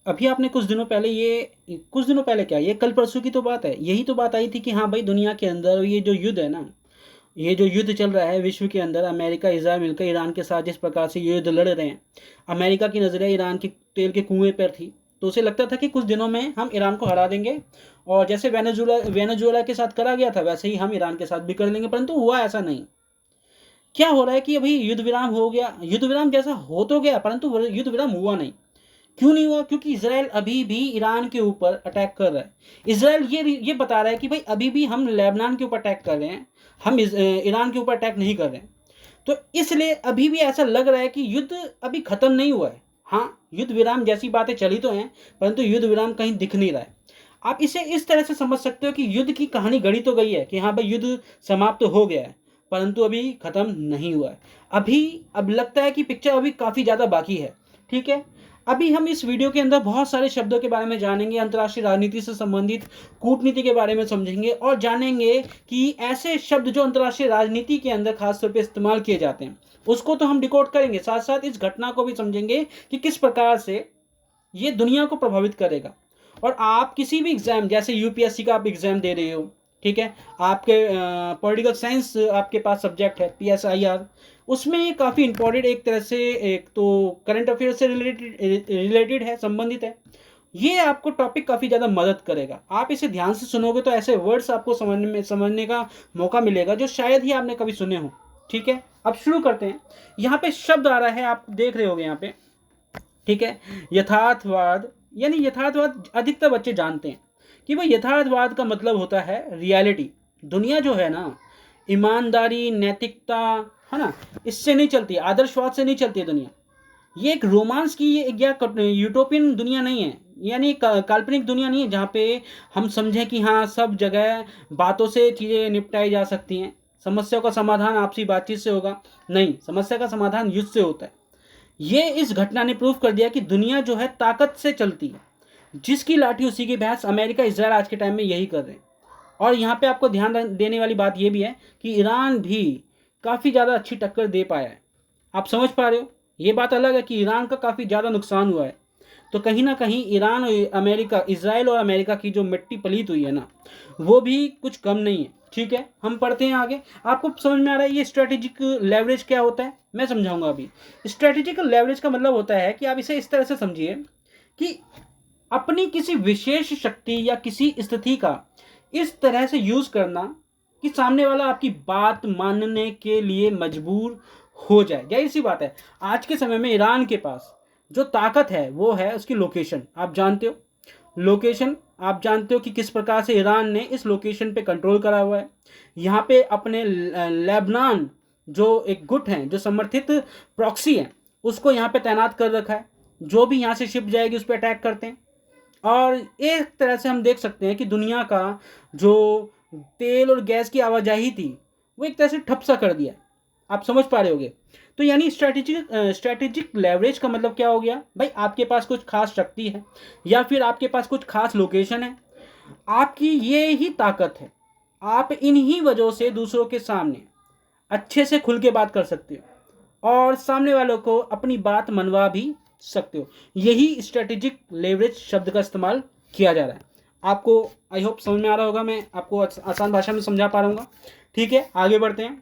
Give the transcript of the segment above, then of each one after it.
अभी आपने कुछ दिनों पहले क्या, ये कल परसों की तो बात है, यही तो बात आई थी कि हाँ भाई दुनिया के अंदर ये जो युद्ध है ना, ये जो युद्ध चल रहा है विश्व के अंदर, अमेरिका इजराइल मिलकर ईरान के साथ जिस प्रकार से ये युद्ध लड़ रहे हैं, अमेरिका की नज़रें ईरान के तेल के कुएं पर थी। तो उसे लगता था कि कुछ दिनों में हम ईरान को हरा देंगे, और जैसे वेनेजुएला के साथ करा गया था वैसे ही हम ईरान के साथ भी कर लेंगे, परंतु हुआ ऐसा नहीं। क्या हो रहा है कि अभी युद्ध विराम हो गया, युद्ध विराम जैसा हो तो गया परंतु युद्ध विराम हुआ नहीं। क्यों नहीं हुआ? क्योंकि इसराइल अभी भी ईरान के ऊपर अटैक कर रहा है। इसराइल ये बता रहा है कि भाई अभी भी हम लेबनान के ऊपर अटैक कर रहे हैं, हम ईरान के ऊपर अटैक नहीं कर रहे हैं। तो इसलिए अभी भी ऐसा लग रहा है कि युद्ध अभी खत्म नहीं हुआ है। हाँ, युद्ध विराम जैसी बातें चली तो हैं, परंतु युद्ध विराम कहीं दिख नहीं रहा है। आप इसे इस तरह से समझ सकते हो कि युद्ध की कहानी गढ़ी तो गई है कि हाँ भाई युद्ध समाप्त तो हो गया है, परंतु अभी खत्म नहीं हुआ है। अब लगता है कि पिक्चर अभी काफ़ी ज़्यादा बाकी है। ठीक है, अभी हम इस वीडियो के अंदर बहुत सारे शब्दों के बारे में जानेंगे, अंतर्राष्ट्रीय राजनीति से संबंधित कूटनीति के बारे में समझेंगे, और जानेंगे कि ऐसे शब्द जो अंतर्राष्ट्रीय राजनीति के अंदर खासतौर पे इस्तेमाल किए जाते हैं उसको तो हम डिकोड करेंगे, साथ साथ इस घटना को भी समझेंगे कि किस प्रकार से ये दुनिया को प्रभावित करेगा। और आप किसी भी एग्जाम, जैसे यूपीएससी का आप एग्जाम दे रहे हो, ठीक है, आपके पॉलिटिकल साइंस आपके पास सब्जेक्ट है पीएसआईआर, उसमें ये काफ़ी इंपॉर्टेंट एक तरह से, एक तो करंट अफेयर से रिलेटेड है, संबंधित है। ये आपको टॉपिक काफ़ी ज़्यादा मदद करेगा। आप इसे ध्यान से सुनोगे तो ऐसे वर्ड्स आपको समझने का मौका मिलेगा जो शायद ही आपने कभी सुने हो। ठीक है, अब शुरू करते हैं। यहाँ पे शब्द आ रहा है, आप देख रहे होगे यहाँ पे, ठीक है, यथार्थवाद। यानी यथार्थवाद अधिकतर बच्चे जानते हैं कि भाई यथार्थवाद का मतलब होता है रियलिटी। दुनिया जो है ना, ईमानदारी, नैतिकता, है ना, इससे नहीं चलती, आदर्शवाद से नहीं चलती है दुनिया। ये एक रोमांस की या यूटोपियन दुनिया नहीं है, यानी काल्पनिक दुनिया नहीं है जहाँ पे हम समझें कि हाँ सब जगह बातों से चीज़ें निपटाई जा सकती हैं, समस्याओं का समाधान आपसी बातचीत से होगा। नहीं, समस्या का समाधान युद्ध से होता है। ये इस घटना ने प्रूव कर दिया कि दुनिया जो है ताकत से चलती है, जिसकी लाठी उसी की भैंस। अमेरिका इजराइल आज के टाइम में यही कर रहे हैं। और यहाँ पे आपको ध्यान देने वाली बात यह भी है कि ईरान भी काफ़ी ज़्यादा अच्छी टक्कर दे पाया है। आप समझ पा रहे हो, ये बात अलग है कि ईरान का काफ़ी ज़्यादा नुकसान हुआ है, तो कहीं ना कहीं ईरान और अमेरिका, इसराइल और अमेरिका की जो मिट्टी पलीत हुई है ना, वो भी कुछ कम नहीं है। ठीक है, हम पढ़ते हैं आगे। आपको समझ में आ रहा है ये स्ट्रेटेजिक लेवरेज क्या होता है? मैं समझाऊंगा अभी। स्ट्रेटेजिक लेवरेज का मतलब होता है कि आप इसे इस तरह से समझिए कि अपनी किसी विशेष शक्ति या किसी स्थिति का इस तरह से यूज करना कि सामने वाला आपकी बात मानने के लिए मजबूर हो जाए। जाहिर सी बात है, आज के समय में ईरान के पास जो ताकत है वो है उसकी लोकेशन। आप जानते हो लोकेशन, आप जानते हो कि किस प्रकार से ईरान ने इस लोकेशन पे कंट्रोल करा हुआ है। यहाँ पे अपने लेबनान जो एक गुट हैं, जो समर्थित प्रॉक्सी हैं, उसको यहाँ पे तैनात कर रखा है। जो भी यहाँ से शिप जाएगी उस पर अटैक करते हैं। और एक तरह से हम देख सकते हैं कि दुनिया का जो तेल और गैस की आवाजाही थी वो एक तरह से ठप सा कर दिया। आप समझ पा रहे होगे। तो यानी स्ट्रैटेजिक लेवरेज का मतलब क्या हो गया भाई? आपके पास कुछ खास शक्ति है या फिर आपके पास कुछ खास लोकेशन है, आपकी ये ही ताकत है। आप इन्हीं वजहों से दूसरों के सामने अच्छे से खुल के बात कर सकते हो और सामने वालों को अपनी बात मनवा भी सकते हो। यही स्ट्रेटेजिक लेवरेज शब्द का इस्तेमाल किया जा रहा है। आपको आई होप समझ में आ रहा होगा, मैं आपको आसान भाषा में समझा पा रहा हूँ। ठीक है, आगे बढ़ते हैं।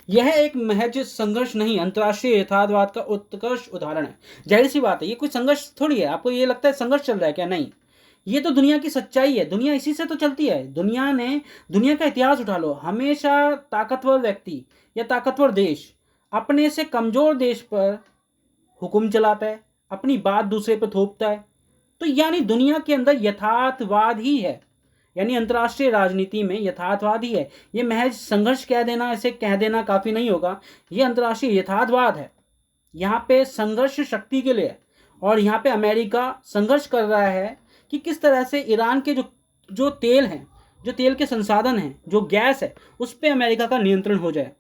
यह एक महज संघर्ष नहीं, अंतर्राष्ट्रीय यथार्थवाद का उत्कृष्ट उदाहरण है। जाहिर सी बात है, ये कोई संघर्ष थोड़ी है। आपको ये लगता है संघर्ष चल रहा है क्या? नहीं, ये तो दुनिया की सच्चाई है। दुनिया इसी से तो चलती है। दुनिया का इतिहास उठा लो, हमेशा ताकतवर व्यक्ति या ताकतवर देश अपने से कमजोर देश पर हुक्म चलाता है, अपनी बात दूसरे पर थोपता है। तो यानी दुनिया के अंदर यथार्थवाद ही है, यानी अंतर्राष्ट्रीय राजनीति में यथार्थवाद ही है। ये महज संघर्ष कह देना, ऐसे कह देना काफ़ी नहीं होगा। ये अंतर्राष्ट्रीय यथार्थवाद है। यहाँ पे संघर्ष शक्ति के लिए है और यहाँ पे अमेरिका संघर्ष कर रहा है कि किस तरह से ईरान के जो जो तेल हैं, जो तेल के संसाधन हैं, जो गैस है, उस पर अमेरिका का नियंत्रण हो जाए।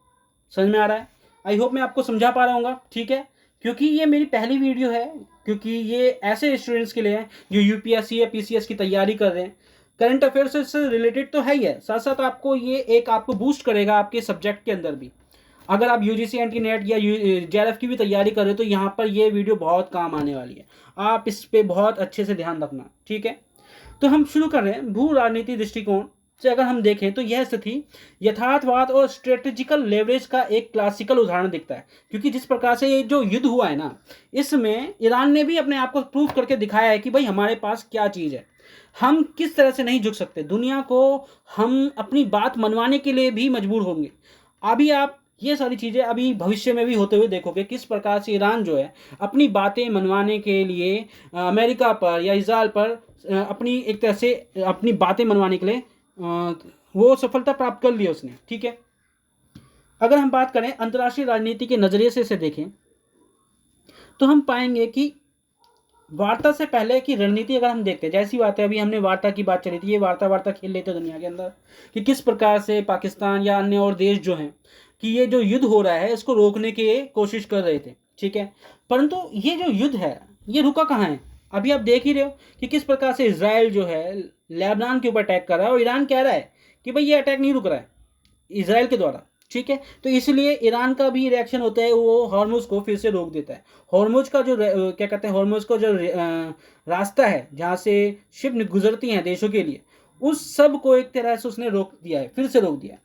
समझ में आ रहा है? आई होप मैं आपको समझा पा रहा हूँ। ठीक है, क्योंकि ये मेरी पहली वीडियो है, क्योंकि ये ऐसे स्टूडेंट्स के लिए है जो यूपीएससी या पीसीएस की तैयारी कर रहे हैं। करंट अफेयर्स से रिलेटेड तो है ही है, साथ साथ आपको ये एक आपको बूस्ट करेगा आपके सब्जेक्ट के अंदर भी। अगर आप यूजीसी एंटी नेट या जेआरएफ की भी तैयारी कर रहे हो तो यहाँ पर ये वीडियो बहुत काम आने वाली है, आप इस पे बहुत अच्छे से ध्यान रखना, ठीक है। तो हम शुरू कर रहे हैं। भू राजनीति दृष्टिकोण से अगर हम देखें तो यह स्थिति यथार्थवाद और स्ट्रेटेजिकल लेवरेज का एक क्लासिकल उदाहरण दिखता है, क्योंकि जिस प्रकार से ये जो युद्ध हुआ है ना, इसमें ईरान ने भी अपने आप को प्रूव करके दिखाया है कि भाई हमारे पास क्या चीज़ है, हम किस तरह से नहीं झुक सकते, दुनिया को हम अपनी बात मनवाने के लिए भी मजबूर होंगे। अभी आप ये सारी चीज़ें अभी भविष्य में भी होते हुए देखोगे, किस प्रकार से ईरान जो है अपनी बातें मनवाने के लिए अमेरिका पर या इजराइल पर अपनी एक तरह से अपनी बातें मनवाने के लिए वो सफलता प्राप्त कर ली उसने, ठीक है। अगर हम बात करें अंतर्राष्ट्रीय राजनीति के नज़रिए से इसे देखें तो हम पाएंगे कि वार्ता से पहले की रणनीति अगर हम देखते हैं, जैसी बात है अभी हमने वार्ता की बात चली थी, ये वार्ता खेल लेते दुनिया के अंदर कि किस प्रकार से पाकिस्तान या अन्य और देश जो हैं कि ये जो युद्ध हो रहा है इसको रोकने की कोशिश कर रहे थे, ठीक है। परंतु ये जो युद्ध है ये रुका कहाँ है, अभी आप देख ही रहे हो कि किस प्रकार से इजराइल जो है लेबनान के ऊपर अटैक कर रहा है और ईरान कह रहा है कि भाई ये अटैक नहीं रुक रहा है इजराइल के द्वारा, ठीक है। तो इसलिए ईरान का भी रिएक्शन होता है, वो हॉर्मुज को फिर से रोक देता है। हॉर्मुज का जो क्या कहते हैं, हॉर्मुज का जो रास्ता है जहाँ से शिप गुजरती हैं देशों के लिए, उस सब को एक तरह से उसने रोक दिया है, फिर से रोक दिया है।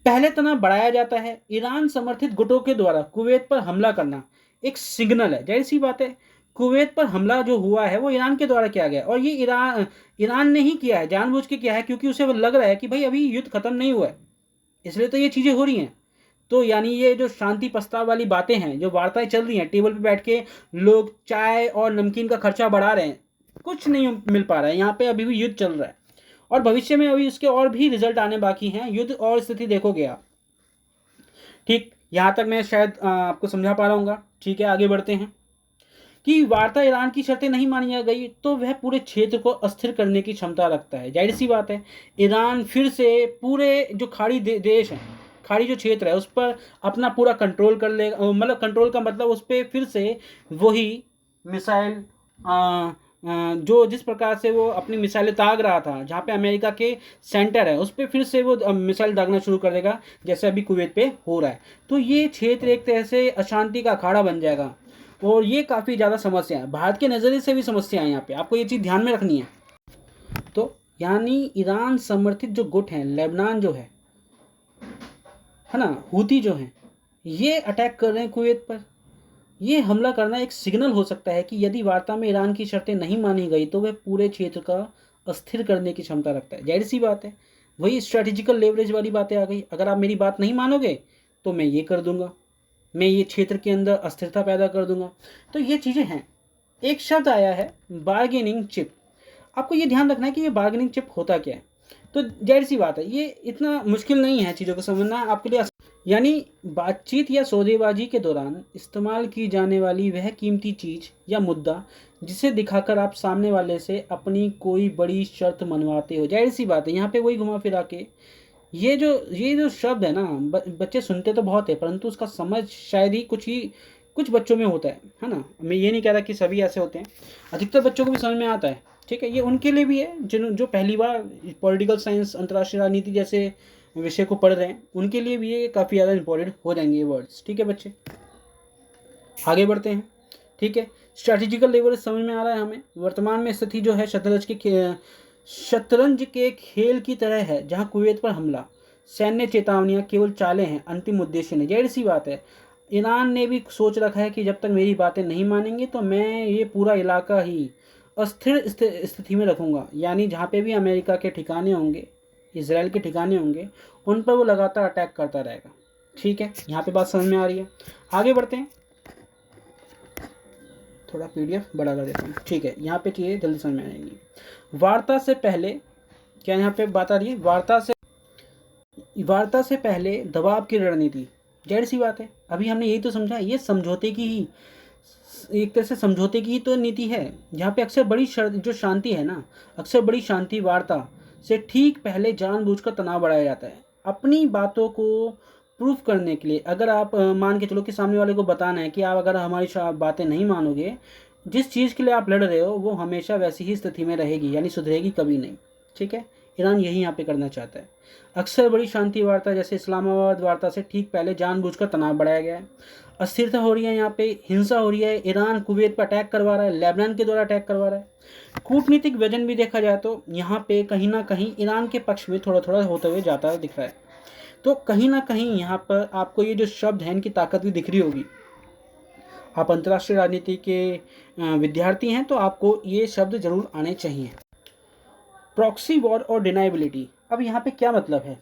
पहले तनाव बढ़ाया जाता है। ईरान समर्थित गुटों के द्वारा कुवैत पर हमला करना एक सिग्नल है, जाहिर सी बात है कुवैत पर हमला जो हुआ है वो ईरान के द्वारा किया गया और ये ईरान ने ही किया है, जानबूझ के किया है, क्योंकि उसे लग रहा है कि भाई अभी युद्ध खत्म नहीं हुआ है, इसलिए तो ये चीज़ें हो रही हैं। तो यानी ये जो शांति प्रस्ताव वाली बातें हैं, जो वार्ताएं चल रही हैं, टेबल पे बैठ के लोग चाय और नमकीन का खर्चा बढ़ा रहे हैं, कुछ नहीं मिल पा रहा है, यहाँ पे अभी भी युद्ध चल रहा है और भविष्य में अभी उसके और भी रिजल्ट आने बाकी हैं। युद्ध और स्थिति देखोगे आप, ठीक। यहाँ तक मैं शायद आपको समझा पा रहा हूँ, ठीक है। आगे बढ़ते हैं कि वार्ता ईरान की शर्तें नहीं मानी गई तो वह पूरे क्षेत्र को अस्थिर करने की क्षमता रखता है, जाहिर सी बात है। ईरान फिर से पूरे जो खाड़ी देश हैं, खाड़ी जो क्षेत्र है उस पर अपना पूरा कंट्रोल कर लेगा, मतलब कंट्रोल का मतलब उस पर फिर से वही मिसाइल जो जिस प्रकार से वो अपनी मिसाइलें दाग रहा था, जहाँ पे अमेरिका के सेंटर है उस पर फिर से वो मिसाइल दागना शुरू कर देगा, जैसे अभी कुवैत पे हो रहा है। तो ये क्षेत्र एक तरह से अशांति का अखाड़ा बन जाएगा और ये काफ़ी ज़्यादा समस्या है, भारत के नज़रिए से भी समस्या है, यहाँ पे आपको ये चीज़ ध्यान में रखनी है। तो यानी ईरान समर्थित जो गुट हैं, लेबनान जो है ना, हूती जो हैं, ये अटैक कर रहे हैं कुवैत पर। ये हमला करना एक सिग्नल हो सकता है कि यदि वार्ता में ईरान की शर्तें नहीं मानी गई तो वह पूरे क्षेत्र का अस्थिर करने की क्षमता रखता है, जाहिर सी बात है। वही स्ट्रेटेजिकल लेवरेज वाली बातें आ गई, अगर आप मेरी बात नहीं मानोगे तो मैं ये कर दूंगा, मैं ये क्षेत्र के अंदर अस्थिरता पैदा कर दूंगा। तो ये चीज़ें हैं। एक शब्द आया है बार्गेनिंग चिप, आपको ये ध्यान रखना है कि ये बार्गेनिंग चिप होता क्या है। तो जाहिर सी बात है ये इतना मुश्किल नहीं है चीज़ों को समझना आपके लिए, यानी बातचीत या सौदेबाजी के दौरान इस्तेमाल की जाने वाली वह कीमती चीज़ या मुद्दा जिसे दिखाकर आप सामने वाले से अपनी कोई बड़ी शर्त मनवाते हो। जाहिर सी बात है यहाँ पे वही घुमा फिरा के ये जो शब्द है ना, बच्चे सुनते तो बहुत है परंतु उसका समझ शायद ही कुछ बच्चों में होता है ना। मैं ये नहीं कह रहा कि सभी ऐसे होते हैं, अधिकतर बच्चों को भी समझ में आता है, ठीक है। ये उनके लिए भी है जो पहली बार पॉलिटिकल साइंस, अंतर्राष्ट्रीय राजनीति जैसे विषय को पढ़ रहे हैं, उनके लिए भी ये काफ़ी ज़्यादा इंपॉर्टेंट हो जाएंगे ये वर्ड्स, ठीक है बच्चे। आगे बढ़ते हैं, ठीक है। स्ट्रैटेजिकल लेवरेज समझ में आ रहा है हमें। वर्तमान में स्थिति जो है शतरंज के खेल की तरह है, जहां कुवैत पर हमला, सैन्य चेतावनियां केवल चालें हैं, अंतिम उद्देश्य नहीं। जाहिर सी बात है ईरान ने भी सोच रखा है कि जब तक मेरी बातें नहीं मानेंगे तो मैं ये पूरा इलाका ही अस्थिर स्थिति में रखूँगा, यानी जहाँ पे भी अमेरिका के ठिकाने होंगे, इजराइल के ठिकाने होंगे, उन पर वो लगातार अटैक करता रहेगा, ठीक है। यहाँ पे बात समझ में आ रही है। आगे बढ़ते हैं, थोड़ा PDF बड़ा कर देता हूँ, ठीक है। यहाँ पे चीज़ें जल्दी समझ में आएंगी। वार्ता से पहले क्या यहाँ पे बात आ रही है, वार्ता से पहले दबाव की रणनीति। जाहिर सी बात है अभी हमने यही तो समझा, ये समझौते की ही एक तरह से समझौते की ही तो नीति है, जहाँ पे अक्सर बड़ी जो शांति है ना, अक्सर बड़ी शांति वार्ता से ठीक पहले जानबूझकर तनाव बढ़ाया जाता है अपनी बातों को प्रूफ करने के लिए। अगर आप मान के चलो कि सामने वाले को बताना है कि आप अगर हमारी बातें नहीं मानोगे, जिस चीज़ के लिए आप लड़ रहे हो वो हमेशा वैसी ही स्थिति में रहेगी, यानी सुधरेगी कभी नहीं, ठीक है। ईरान यही यहाँ पे करना चाहता है। अक्सर बड़ी शांति वार्ता जैसे इस्लामाबाद वार्ता से ठीक पहले जानबूझकर तनाव बढ़ाया गया है। अस्थिरता हो रही है, यहाँ पे हिंसा हो रही है, ईरान कुवैत पर अटैक करवा रहा है, लेबनान के द्वारा अटैक करवा रहा है। कूटनीतिक वजन भी देखा जाए तो यहाँ पे कहीं ना कहीं ईरान के पक्ष में थोड़ा थोड़ा होते हुए जाता दिख रहा है। तो कहीं ना कहीं यहाँ पर आपको ये जो शब्द है इनकी ताकत भी दिख रही होगी। आप अंतर्राष्ट्रीय राजनीति के विद्यार्थी हैं तो आपको ये शब्द जरूर आने चाहिए। प्रॉक्सी वॉर और डिनाइबिलिटी। अब यहाँ पे क्या मतलब है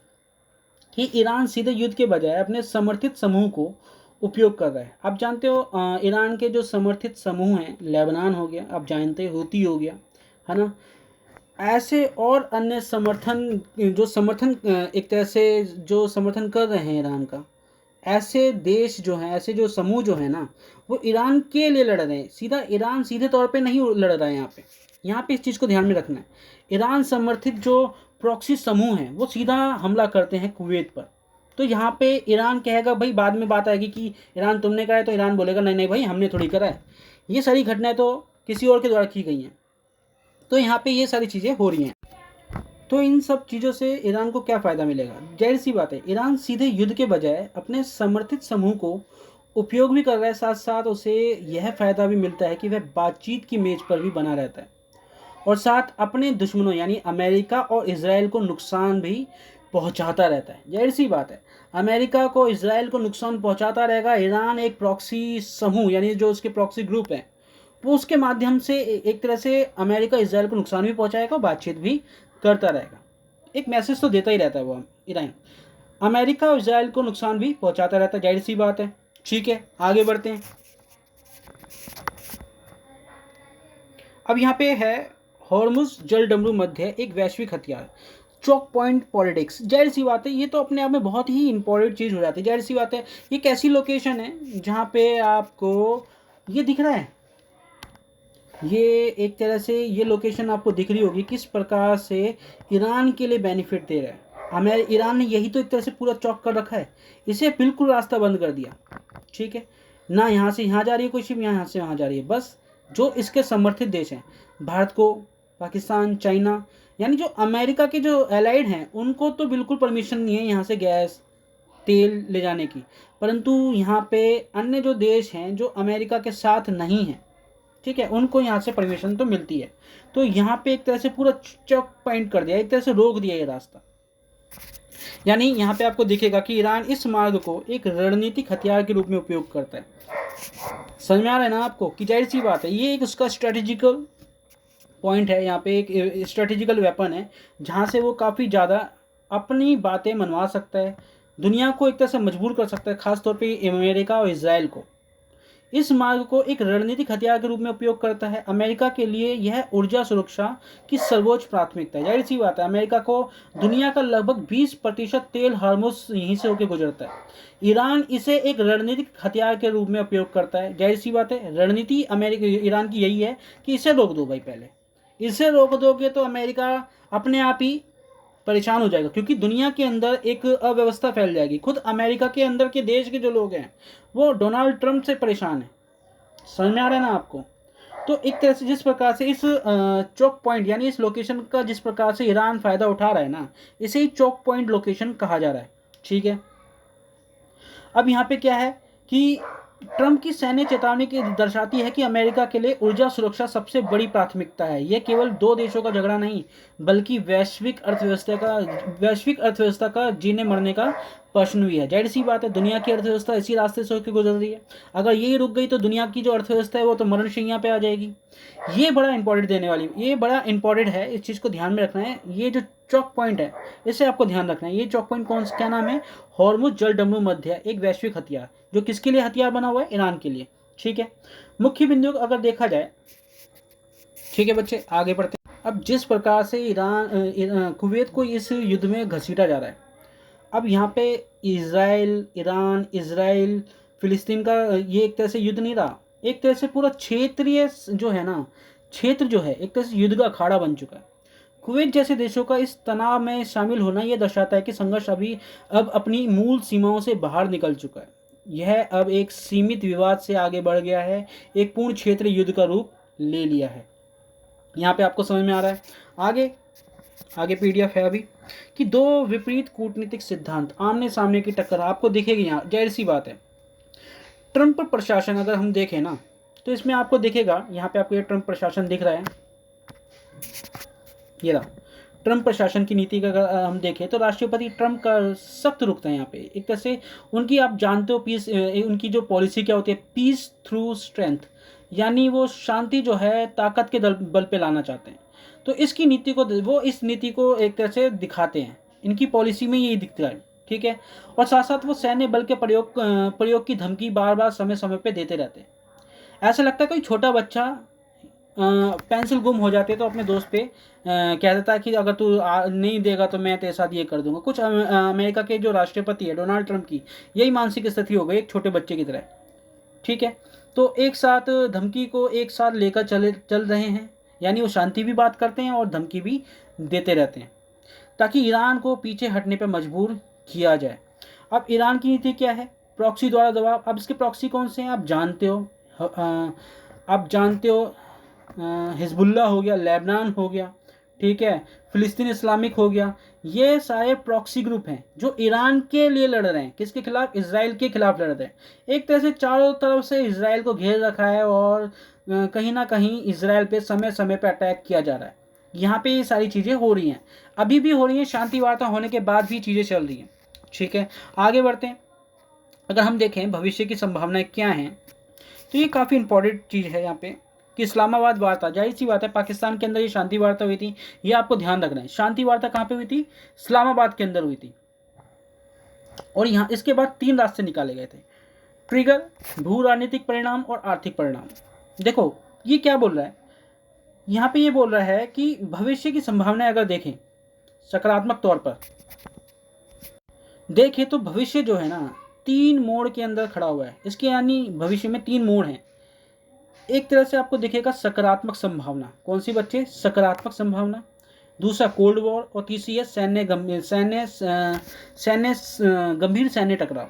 कि ईरान सीधे युद्ध के बजाय अपने समर्थित समूह को उपयोग कर रहा है। आप जानते हो ईरान के जो समर्थित समूह हैं, लेबनान हो गया, आप जानते हो हूती हो गया, है ना, ऐसे और अन्य समर्थन एक तरह से जो समर्थन कर रहे हैं ईरान का, ऐसे देश जो हैं, ऐसे जो समूह जो है ना, वो ईरान के लिए लड़ रहे हैं। सीधा ईरान सीधे तौर पे नहीं लड़ रहा है यहाँ पे इस चीज़ को ध्यान में रखना है। ईरान समर्थित जो प्रॉक्सी समूह हैं वो सीधा हमला करते हैं कुवैत पर। तो यहाँ पे ईरान कहेगा भाई, बाद में बात आएगी कि ईरान तुमने करा है, तो ईरान बोलेगा नहीं नहीं भाई हमने थोड़ी करा है, ये सारी घटनाएं तो किसी और के द्वारा की गई हैं। तो यहाँ पे ये सारी चीज़ें हो रही हैं। तो इन सब चीज़ों से ईरान को क्या फ़ायदा मिलेगा? जाहिर सी बात है, ईरान सीधे युद्ध के बजाय अपने समर्थित समूह को उपयोग भी कर रहा है, साथ साथ उसे यह फ़ायदा भी मिलता है कि वह बातचीत की मेज पर भी बना रहता है और साथ अपने दुश्मनों यानी अमेरिका और इजराइल को नुकसान भी पहुंचाता रहता है। जाहिर सी बात है, अमेरिका को इजराइल को नुकसान पहुंचाता रहेगा। ईरान एक प्रॉक्सी समूह यानी जो उसके प्रॉक्सी ग्रुप हैं वो उसके माध्यम से एक तरह से अमेरिका इजराइल को नुकसान भी पहुंचाएगा और बातचीत भी करता रहेगा। एक मैसेज तो देता ही रहता है वो ईरान, अमेरिका और इजराइल को नुकसान भी पहुंचाता रहता है। जाहिर सी बात है। ठीक है, आगे बढ़ते हैं। अब यहाँ पे है हॉर्मुज जलडमरू मध्य एक वैश्विक हथियार, चौक पॉइंट पॉलिटिक्स। जाहिर सी बात है, ये तो अपने आप में बहुत ही इंपॉर्टेंट चीज़ हो जाती है। जाहिर सी बात है, ये एक ऐसी लोकेशन है जहाँ पे आपको ये दिख रहा है, ये एक तरह से ये लोकेशन आपको दिख रही होगी किस प्रकार से ईरान के लिए बेनिफिट दे रहा है। हमें ईरान ने यही तो एक तरह से पूरा चौक कर रखा है, इसे बिल्कुल रास्ता बंद कर दिया। ठीक है ना, यहाँ से यहाँ जा रही है कोई शिप, यहाँ से वहाँ जा रही है, बस जो इसके समर्थित देश हैं, भारत को, पाकिस्तान, चाइना, यानी जो अमेरिका के जो एलाइड हैं उनको तो बिल्कुल परमिशन नहीं है यहाँ से गैस तेल ले जाने की, परंतु यहाँ पे अन्य जो देश हैं जो अमेरिका के साथ नहीं हैं, ठीक है, उनको यहाँ से परमिशन तो मिलती है। तो यहाँ पे एक तरह से पूरा चौक पॉइंट कर दिया, एक तरह से रोक दिया ये रास्ता। यानी यहाँ पे आपको दिखेगा कि ईरान इस मार्ग को एक रणनीतिक हथियार के रूप में उपयोग करता है। समझ में आ रहा है ना आपको कि जाहिर सी बात है ये एक उसका स्ट्रेटेजिकल पॉइंट है, यहाँ पे एक स्ट्रेटेजिकल वेपन है जहाँ से वो काफ़ी ज़्यादा अपनी बातें मनवा सकता है, दुनिया को एक तरह से मजबूर कर सकता है, खासतौर पे अमेरिका और इजराइल को। इस मार्ग को एक रणनीतिक हथियार के रूप में उपयोग करता है। अमेरिका के लिए यह ऊर्जा सुरक्षा की सर्वोच्च प्राथमिकता है। जाहिर सी बात है, अमेरिका को दुनिया का लगभग 20% तेल हार्मुज यहीं से होकर गुजरता है। ईरान इसे एक रणनीतिक हथियार के रूप में उपयोग करता है। जाहिर सी बात है, रणनीति अमेरिका ईरान की यही है कि इसे रोक दो भाई, पहले इसे रोक दोगे तो अमेरिका अपने आप ही परेशान हो जाएगा, क्योंकि दुनिया के अंदर एक अव्यवस्था फैल जाएगी। खुद अमेरिका के अंदर के देश के जो लोग हैं वो डोनाल्ड ट्रंप से परेशान हैं। समझ में आ रहा है ना आपको? तो एक तरह से जिस प्रकार से इस चौक पॉइंट यानी इस लोकेशन का जिस प्रकार से ईरान फ़ायदा उठा रहा है ना, इसे ही चौक पॉइंट लोकेशन कहा जा रहा है। ठीक है, अब यहाँ पे क्या है कि ट्रंप की सैन्य चेतावनी की दर्शाती है कि अमेरिका के लिए ऊर्जा सुरक्षा सबसे बड़ी प्राथमिकता है। यह केवल दो देशों का झगड़ा नहीं बल्कि वैश्विक अर्थव्यवस्था का जीने मरने का प्रश्न भी है। जाहिर सी बात है, दुनिया की अर्थव्यवस्था इसी रास्ते से होकर गुजर रही है। अगर यही रुक गई तो दुनिया की जो अर्थव्यवस्था है वो तो मरणशैया पे आ जाएगी। ये बड़ा इंपॉर्टेंट है, इस चीज़ को ध्यान में रखना है। ये जो चौक पॉइंट है इसे आपको ध्यान रखना है। ये चौक पॉइंट क्या नाम है? हॉर्मुज जलडमरू मध्य एक वैश्विक हथियार, जो किसके लिए हथियार बना हुआ है? ईरान के लिए। ठीक है, मुख्य बिंदु अगर देखा जाए, ठीक है बच्चे आगे बढ़ते हैं। अब जिस प्रकार से कुवैत को इस युद्ध में घसीटा जा रहा है, अब यहाँ पे इजराइल फिलिस्तीन का ये एक तरह से युद्ध नहीं रहा, एक तरह से पूरा क्षेत्रीय जो है ना, क्षेत्र जो है एक तरह से युद्ध का अखाड़ा बन चुका है। कुवैत जैसे देशों का इस तनाव में शामिल होना यह दर्शाता है कि संघर्ष अब अपनी मूल सीमाओं से बाहर निकल चुका है। यह अब एक सीमित विवाद से आगे बढ़ गया है, एक पूर्ण क्षेत्रीय युद्ध का रूप ले लिया है। यहाँ पे आपको समझ में आ रहा है? आगे आगे पीडीएफ है अभी, कि दो विपरीत कूटनीतिक सिद्धांत आमने सामने की टक्कर आपको दिखेगी। यहाँ जाहिर सी बात है, ट्रंप प्रशासन अगर हम देखें ना, तो इसमें आपको दिखेगा, यहाँ पे आपको ये ट्रंप प्रशासन दिख रहा है, ये रहा ट्रंप प्रशासन की नीति का अगर हम देखें तो राष्ट्रपति ट्रंप का सख्त रुख था यहाँ पे। एक तरह से उनकी, आप जानते हो, पीस, उनकी जो पॉलिसी क्या होती है, पीस थ्रू स्ट्रेंथ, यानी वो शांति जो है ताकत के बल पे लाना चाहते हैं। तो इसकी नीति को, वो इस नीति को एक तरह से दिखाते हैं, इनकी पॉलिसी में यही दिखता है, ठीक है। और साथ साथ वो सैन्य बल के प्रयोग की धमकी बार बार समय समय पे देते रहते हैं। ऐसा लगता है कोई छोटा बच्चा पेंसिल गुम हो जाती है तो अपने दोस्त पे कह देता है कि अगर तू नहीं देगा तो मैं तेरे साथ ये कर दूंगा। कुछ अमेरिका के जो राष्ट्रपति है डोनाल्ड ट्रंप की यही मानसिक स्थिति हो गई एक छोटे बच्चे की तरह, ठीक है। तो एक साथ धमकी को एक साथ लेकर चल रहे हैं, यानी वो शांति भी बात करते हैं और धमकी भी देते रहते हैं ताकि ईरान को पीछे हटने पर मजबूर किया जाए। अब ईरान की नीति क्या है, प्रॉक्सी द्वारा दबाव। अब इसके प्रॉक्सी कौन से हैं आप जानते हो, हिजबुल्ला हो गया, लेबनान हो गया, ठीक है, फिलिस्तीन इस्लामिक हो गया। ये सारे प्रॉक्सी ग्रुप हैं जो ईरान के लिए लड़ रहे हैं। किसके खिलाफ? इजराइल के खिलाफ लड़ रहे हैं। एक तरह से चारों तरफ से इजराइल को घेर रखा है और कहीं ना कहीं इजराइल पे समय समय पे अटैक किया जा रहा है। यहाँ पे ये सारी चीज़ें हो रही हैं, अभी भी हो रही हैं, शांति वार्ता होने के बाद भी चीज़ें चल रही हैं, ठीक है। आगे बढ़ते हैं। अगर हम देखें भविष्य की संभावनाएं क्या हैं, तो ये काफ़ी इंपॉर्टेंट चीज़ है यहाँ पे कि इस्लामाबाद वार्ता, जाहिर सी बात है पाकिस्तान के अंदर ये शांति वार्ता हुई थी, ये आपको ध्यान रखना है। शांति वार्ता कहाँ पे हुई थी? इस्लामाबाद के अंदर हुई थी। और यहाँ इसके बाद 3 रास्ते निकाले गए थे, ट्रिगर, भू राजनीतिक परिणाम और आर्थिक परिणाम। देखो ये क्या बोल रहा है यहाँ पे, ये बोल रहा है कि भविष्य की संभावनाएं अगर देखें सकारात्मक तौर पर देखें तो भविष्य जो है ना 3 मोड़ के अंदर खड़ा हुआ है। इसके यानी भविष्य में 3 मोड़ हैं। एक तरह से आपको दिखेगा सकारात्मक संभावना, कौन सी बच्चे? सकारात्मक संभावना। दूसरा कोल्ड वॉर और तीसरी है गंभीर सैन्य टकराव।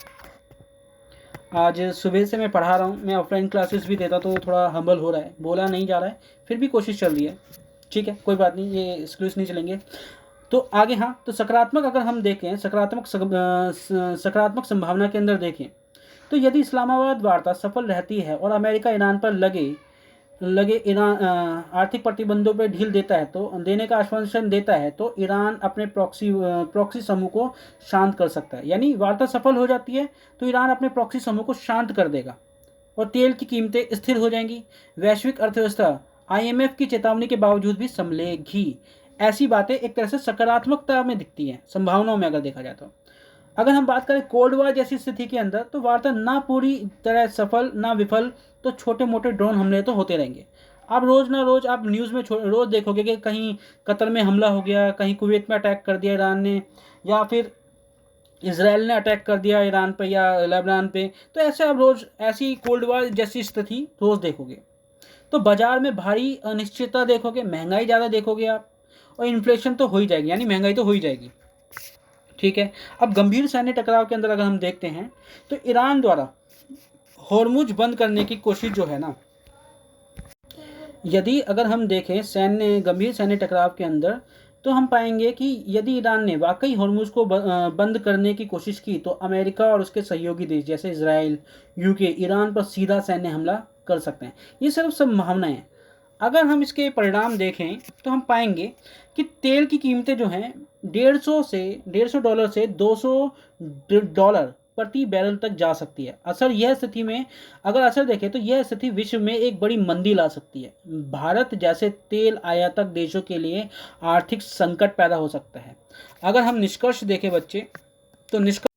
आज सुबह से मैं पढ़ा रहा हूँ, मैं ऑफलाइन क्लासेस भी देता तो थोड़ा हम्बल हो रहा है, बोला नहीं जा रहा है, फिर भी कोशिश चल रही है, ठीक है, कोई बात नहीं, ये एक्सक्यूज नहीं चलेंगे। तो आगे हाँ, तो सकारात्मक अगर हम देखें, सकारात्मक संभावना के अंदर देखें तो यदि इस्लामाबाद वार्ता सफल रहती है और अमेरिका ईरान पर लगे ईरान आर्थिक प्रतिबंधों पर ढील देने का आश्वासन देता है तो ईरान अपने प्रॉक्सी समूह को शांत कर सकता है। यानी वार्ता सफल हो जाती है तो ईरान अपने प्रॉक्सी समूह को शांत कर देगा और तेल की कीमतें स्थिर हो जाएंगी। वैश्विक अर्थव्यवस्था IMF की चेतावनी के बावजूद भी संभलेगी। ऐसी बातें एक तरह से सकारात्मकता में दिखती हैं संभावनाओं में अगर देखा जाए तो। अगर हम बात करें कोल्ड वॉर जैसी स्थिति के अंदर तो वार्ता ना पूरी तरह सफल ना विफल तो छोटे मोटे ड्रोन हमले तो होते रहेंगे। आप रोज़ ना रोज़ आप न्यूज़ में रोज़ देखोगे कि कहीं कतर में हमला हो गया, कहीं कुवैत में अटैक कर दिया ईरान ने, या फिर इसराइल ने अटैक कर दिया ईरान पे या लेबनान पे। तो ऐसे आप रोज़ ऐसी कोल्ड वॉर जैसी स्थिति रोज़ देखोगे। तो बाज़ार में भारी अनिश्चितता देखोगे, महंगाई ज़्यादा देखोगे आप, और इन्फ्लेशन तो हो ही जाएगी, यानी महंगाई तो हो ही जाएगी, ठीक है। अब गंभीर सैन्य टकराव के अंदर अगर हम देखते हैं तो ईरान द्वारा होर्मुज बंद करने की कोशिश जो है ना, यदि अगर हम देखें गंभीर सैन्य टकराव के अंदर तो हम पाएंगे कि यदि ईरान ने वाकई होर्मुज को बंद करने की कोशिश की तो अमेरिका और उसके सहयोगी देश जैसे इजराइल, UK ईरान पर सीधा सैन्य हमला कर सकते हैं। ये सिर्फ संभावनाएं हैं। अगर हम इसके परिणाम देखें तो हम पाएंगे कि तेल की कीमतें जो हैं $150 से $200 प्रति बैरल तक जा सकती है। यह स्थिति में अगर असर देखें तो यह स्थिति विश्व में एक बड़ी मंदी ला सकती है। भारत जैसे तेल आयातक देशों के लिए आर्थिक संकट पैदा हो सकता है। अगर हम निष्कर्ष देखें बच्चे तो निष्कर्ष